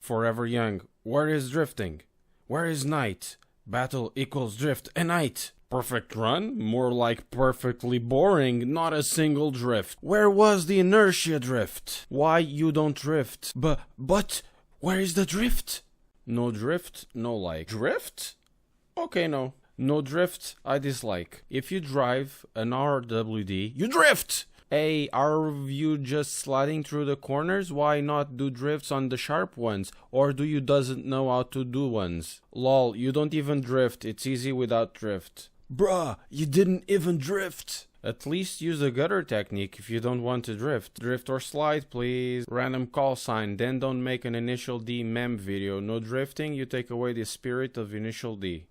Forever young. Where is drifting? Where is night? Battle equals drift and night. Perfect run? More like perfectly boring, not a single drift. Where was the inertia drift? Why you don't drift? But, where is the drift? No drift, no like. Drift? Okay, no. No drift, I dislike. If you drive an RWD, you drift! Hey, are you just sliding through the corners? Why not do drifts on the sharp ones? Or do you doesn't know how to do ones? Lol, you don't even drift, it's easy without drift. Bruh, you didn't even drift! At least use the gutter technique if you don't want to drift. Drift or slide, please. Random call sign, then don't make an initial D mem video. No drifting, you take away the spirit of initial D.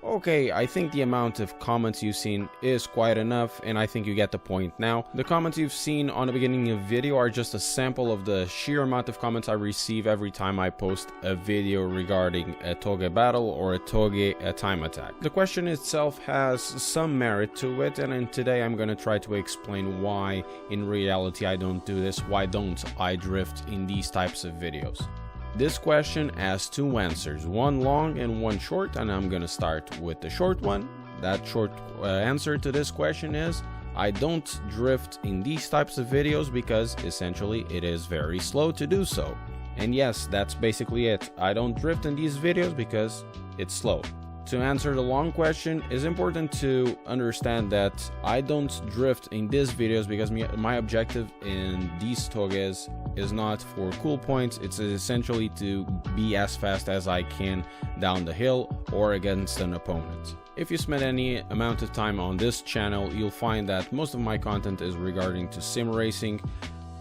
Okay, I think the amount of comments you've seen is quite enough, and I think you get the point now. The comments you've seen on the beginning of the video are just a sample of the sheer amount of comments I receive every time I post a video regarding a Toge battle or a Toge time attack. The question itself has some merit to it, and today I'm gonna try to explain why in reality I don't do this, why don't I drift in these types of videos. This question has two answers, one long and one short, and I'm gonna start with the short one. That short answer to this question is, I don't drift in these types of videos because essentially it is very slow to do so. And yes, that's basically it. I don't drift in these videos because it's slow. To answer the long question, it's important to understand that I don't drift in these videos because my objective in these Toges is not for cool points, it's essentially to be as fast as I can down the hill or against an opponent. If you spend any amount of time on this channel, you'll find that most of my content is regarding to sim racing,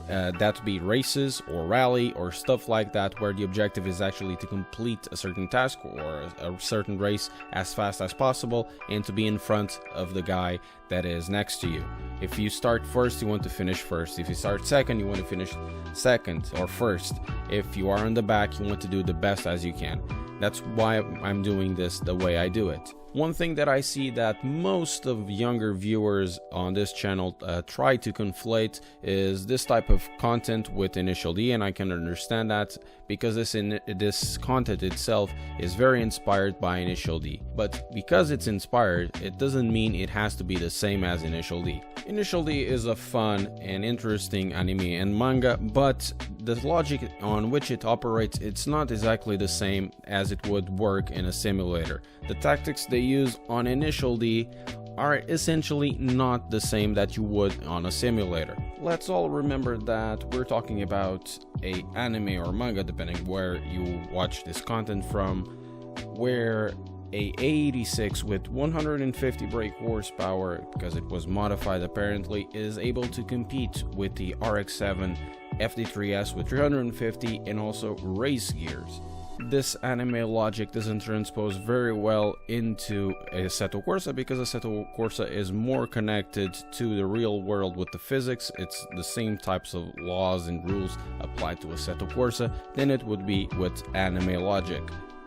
that be races or rally or stuff like that, where the objective is actually to complete a certain task or a certain race as fast as possible and to be in front of the guy that is next to you. If you start first, you want to finish first. If you start second, you want to finish second or first. If you are in the back, you want to do the best as you can. That's why I'm doing this the way I do it. One thing that I see that most of younger viewers on this channel try to conflate is this type of content with initial D, and I can understand that because this content itself is very inspired by initial D. But because it's inspired, it doesn't mean it has to be the same as initial D. Initial D is a fun and interesting anime and manga, but the logic on which it operates, it's not exactly the same as it would work in a simulator. The tactics they use on initial D are essentially not the same that you would on a simulator. Let's all remember that we're talking about a anime or manga, depending where you watch this content from, where a 86 with 150 brake horsepower, because it was modified apparently, is able to compete with the RX-7 FD3S with 350 and also race gears. This anime logic doesn't transpose very well into Assetto Corsa because Assetto Corsa is more connected to the real world with the physics. It's the same types of laws and rules applied to Assetto Corsa than it would be with anime logic.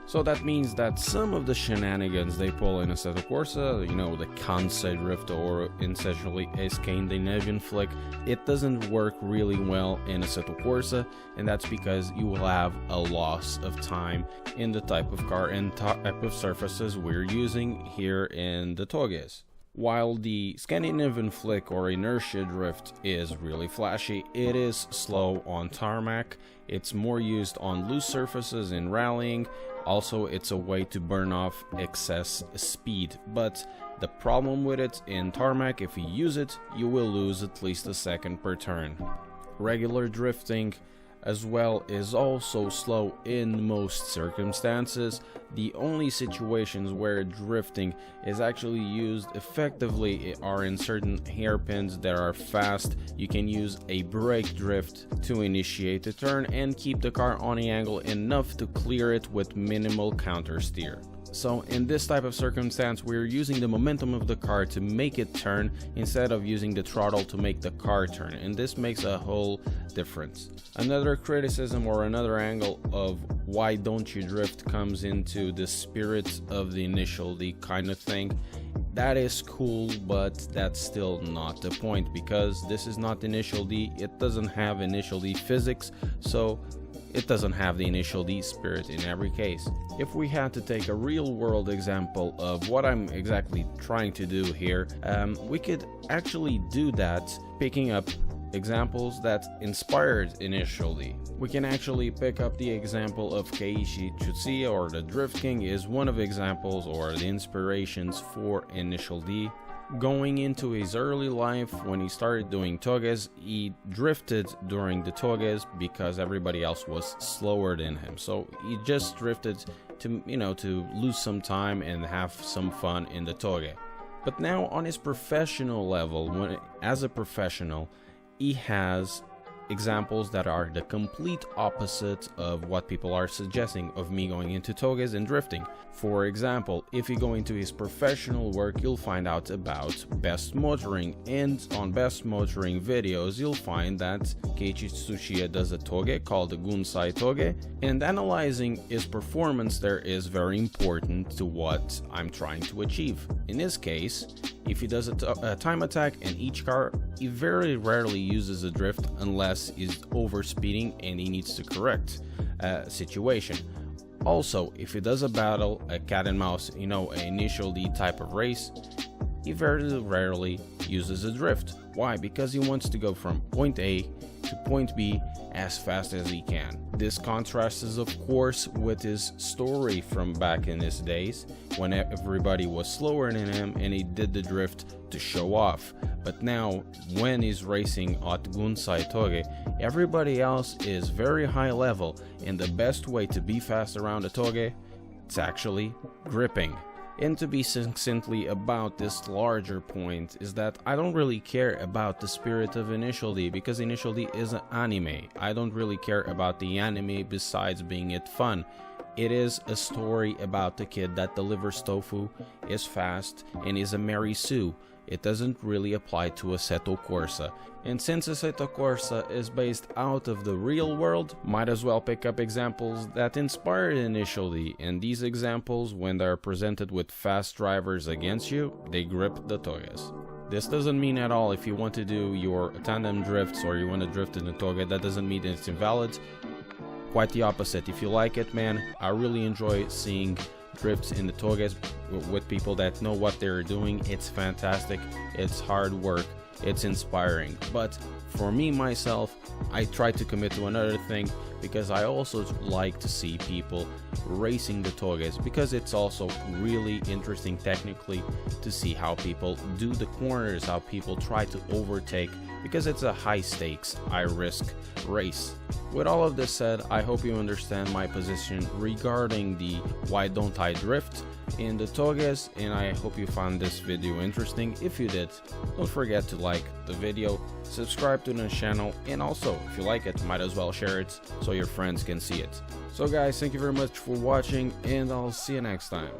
So that means that some of the shenanigans they pull in Assetto Corsa, you know, the Kansai drift or essentially a Scandinavian flick, it doesn't work really well in Assetto Corsa, and that's because you will have a loss of time in the type of car and type of surfaces we're using here in the Toges. While the Scandinavian flick or inertia drift is really flashy, it is slow on tarmac. It's more used on loose surfaces in rallying. Also, it's a way to burn off excess speed, but the problem with it in tarmac, if you use it, you will lose at least a second per turn. Regular drifting as well is also slow in most circumstances. The only situations where drifting is actually used effectively are in certain hairpins that are fast. You can use a brake drift to initiate a turn and keep the car on the angle enough to clear it with minimal counter steer. So in this type of circumstance, we're using the momentum of the car to make it turn instead of using the throttle to make the car turn, and this makes a whole difference. Another criticism or another angle of why don't you drift comes into the spirit of the initial D kind of thing. That is cool, but that's still not the point, because this is not initial D, it doesn't have initial D physics, so it doesn't have the initial D spirit in every case. If we had to take a real world example of what I'm exactly trying to do here, we could actually do that picking up examples that inspired initial D. We can actually pick up the example of Keiichi Tsuchiya, or the Drift King is one of examples or the inspirations for initial D. Going into his early life, when he started doing toges, he drifted during the toges because everybody else was slower than him. So he just drifted to, to lose some time and have some fun in the toge. But now on his professional level, as a professional, he has examples that are the complete opposite of what people are suggesting of me going into toges and drifting. For example, if you go into his professional work, you'll find out about best motoring, and on best motoring videos you'll find that Keiichi Tsuchiya does a toge called the Gunsai toge, and analyzing his performance there is very important to what I'm trying to achieve. In this case, if he does a time attack in each car, he very rarely uses a drift unless he's overspeeding and he needs to correct a situation. Also, if he does a battle, a cat and mouse, an initial D type of race, he very rarely uses a drift. Why? Because he wants to go from point A to point B as fast as he can. This contrasts, of course, with his story from back in his days when everybody was slower than him and he did the drift to show off. But now, when he's racing at Gunsai Toge, everybody else is very high level, and the best way to be fast around a Toge, it's actually gripping. And to be succinctly about this larger point is that I don't really care about the spirit of Initial D, because Initial D is an anime. I don't really care about the anime besides being it fun. It is a story about the kid that delivers tofu, is fast, and is a Mary Sue. It doesn't really apply to Assetto Corsa. And since Assetto Corsa is based out of the real world, might as well pick up examples that inspired Initial D, and these examples, when they're presented with fast drivers against you, they grip the toges. This doesn't mean at all if you want to do your tandem drifts or you want to drift in a toge, that doesn't mean it's invalid. Quite the opposite. If you like it, man, I really enjoy seeing drifts in the toges with people that know what they're doing. It's fantastic, it's hard work, it's inspiring. But for me myself, I try to commit to another thing, because I also like to see people racing the toges, because it's also really interesting technically to see how people do the corners, how people try to overtake, because it's a high stakes, high risk race. With all of this said, I hope you understand my position regarding the why don't I drift in the toges, and I hope you found this video interesting. If you did, don't forget to like the video, subscribe to the channel, and also if you like it, might as well share it so your friends can see it. So guys, thank you very much for watching, and I'll see you next time.